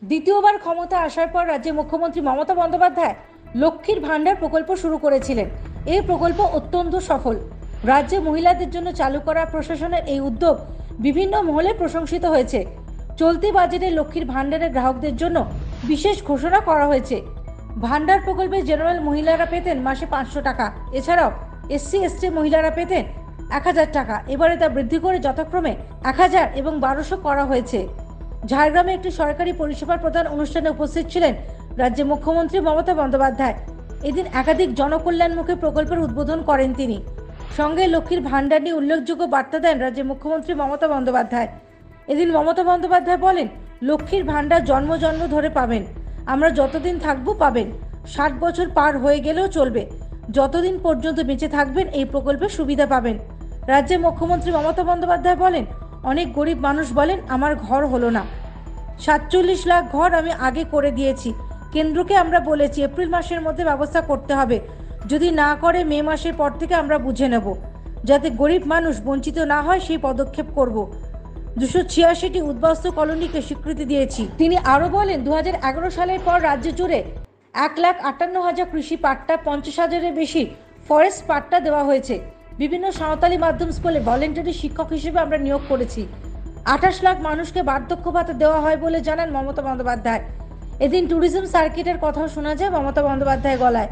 দ্বিতীয়বার ক্ষমতা আসার পর রাজ্যের মুখ্যমন্ত্রী মমতা বন্দ্যোপাধ্যায় লক্ষ্মীর ভাণ্ডার প্রকল্প শুরু করেছিলেন। এই প্রকল্প অত্যন্ত সফল। রাজ্যে মহিলাদের জন্য চালু করা প্রশাসনের এই উদ্যোগ বিভিন্ন মহলে প্রশংসিত হয়েছে। চলতি বাজেটে লক্ষ্মীর ভাণ্ডারের গ্রাহকদের জন্য বিশেষ ঘোষণা করা হয়েছে। ভাণ্ডার প্রকল্পে জেনারেল মহিলারা পেতেন মাসে 500 টাকা, এছাড়াও SC ST মহিলারা পেতেন 1000 টাকা। এবারে তা বৃদ্ধি করে যথাক্রমে 1000 এবং 1200 করা হয়েছে। ঝাড়গ্রামে একটি সরকারি পরিষেবার প্রদান অনুষ্ঠানে উপস্থিত ছিলেন রাজ্যের মুখ্যমন্ত্রী মমতা বন্দ্যোপাধ্যায়। এদিন একাধিক জনকল্যাণমুখী প্রকল্পের উদ্বোধন করেন তিনি। সঙ্গে লক্ষ্মীর ভাণ্ডার নিয়ে উল্লেখযোগ্য বার্তা দেন রাজ্যের মুখ্যমন্ত্রী মমতা বন্দ্যোপাধ্যায়। এদিন মমতা বন্দ্যোপাধ্যায় বলেন, লক্ষ্মীর ভাণ্ডার জন্ম জন্ম ধরে পাবেন, আমরা যতদিন থাকবো পাবেন। 60 বছর পার হয়ে গেলেও চলবে, যতদিন পর্যন্ত বেঁচে থাকবেন এই প্রকল্পের সুবিধা পাবেন। রাজ্যের মুখ্যমন্ত্রী মমতা বন্দ্যোপাধ্যায় বলেন, অনেক গরিব মানুষ বলেন আমার ঘর হলো না। 47 লাখ ঘর আমি আগে করে দিয়েছি। কেন্দ্রকে আমরা বলেছি এপ্রিল মাসের মধ্যে ব্যবস্থা করতে হবে, যদি না করে মে মাসের পর থেকে আমরা বুঝে নেব, যাতে গরিব মানুষ বঞ্চিত না হয় সেই পদক্ষেপ করব। 286টি উদ্বাস্তু কলোনিকে স্বীকৃতি দিয়েছি। তিনি আরও বলেন, 2011 সালের পর রাজ্য জুড়ে 1,58,000 কৃষি পাট্টা, 50,000-এর বেশি ফরেস্ট পাট্টা দেওয়া হয়েছে। বিভিন্ন সাঁওতালি মাধ্যম স্কুলে ভলেন্টারি শিক্ষক হিসেবে আমরা নিয়োগ করেছি। 28 লাখ মানুষকে বার্ধক্য ভাতা দেওয়া হয় বলে জানান মমতা বন্দ্যোপাধ্যায়। এদিন ট্যুরিজম সার্কিটের কথাও শোনা যায় মমতা বন্দ্যোপাধ্যায় গলায়।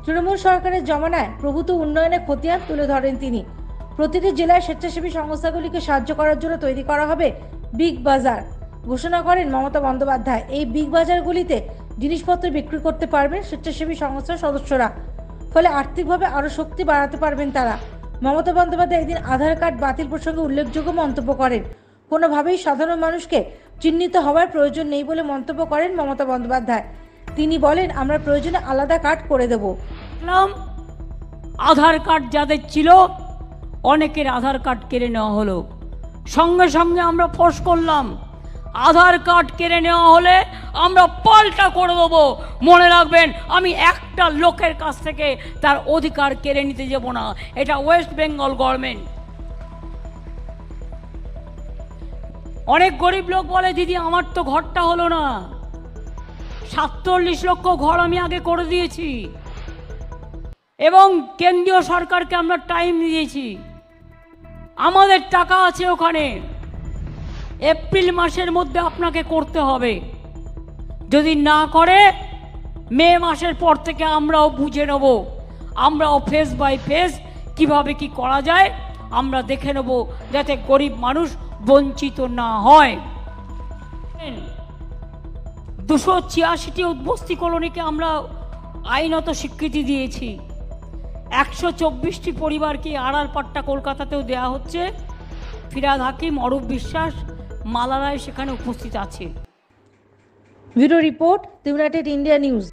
তৃণমূল সরকারের জমানায় প্রভূত উন্নয়নে খতিয়ান তুলে ধরেন তিনি। প্রতিটি জেলায় স্বেচ্ছাসেবী সংস্থাগুলিকে সাহায্য করার জন্য তৈরি করা হবে বিগ বাজার ঘোষণা করেন মমতা বন্দ্যোপাধ্যায়। এই বিগ বাজারগুলিতে জিনিসপত্র বিক্রি করতে পারবেন স্বেচ্ছাসেবী সংস্থার সদস্যরা, ফলে আর্থিকভাবে আরও শক্তি বাড়াতে পারবেন তারা। মমতা বন্দ্যোপাধ্যায় একদিন আধার কার্ড বাতিল প্রসঙ্গে উল্লেখযোগ্য মন্তব্য করেন। কোনোভাবেই সাধারণ মানুষকে চিহ্নিত হওয়ার প্রয়োজন নেই বলে মন্তব্য করেন মমতা বন্দ্যোপাধ্যায়। তিনি বলেন, আমরা প্রয়োজনে আলাদা কার্ড করে দেব। আধার কার্ড যাদের ছিল অনেকের আধার কার্ড কেড়ে নেওয়া হলো, সঙ্গে সঙ্গে আমরা ফোর্স করলাম আধার কার্ড কেড়ে নেওয়া হলে আমরা পাল্টা করে দেবো। মনে রাখবেন, আমি একটা লোকের কাছ থেকে তার অধিকার কেড়ে নিতে যাব না। এটা ওয়েস্ট বেঙ্গল গভর্নমেন্ট। অনেক গরিব লোক বলে, দিদি আমার তো ঘরটা হলো না। 47 লক্ষ ঘর আমি আগে করে দিয়েছি এবং কেন্দ্রীয় সরকারকে আমরা টাইম দিয়েছি, আমাদের টাকা আছে ওখানে। এপ্রিল মাসের মধ্যে আপনাকে করতে হবে, যদি না করে মে মাসের পর থেকে আমরাও বুঝে নেব, আমরাও ফেস বাই ফেস কিভাবে কি করা যায় আমরা দেখে নেব, যাতে গরিব মানুষ বঞ্চিত না হয়। 286টি উদ্বস্তি কলোনিকে আমরা আইনত স্বীকৃতি দিয়েছি। 124টি পরিবারকে আড়াল পাট্টা কলকাতাতেও দেওয়া হচ্ছে। ফিরাদ হাকিম, অরূপ বিশ্বাস, মালা রায় সেখানে উপস্থিত আছে। Bureau report, United India news.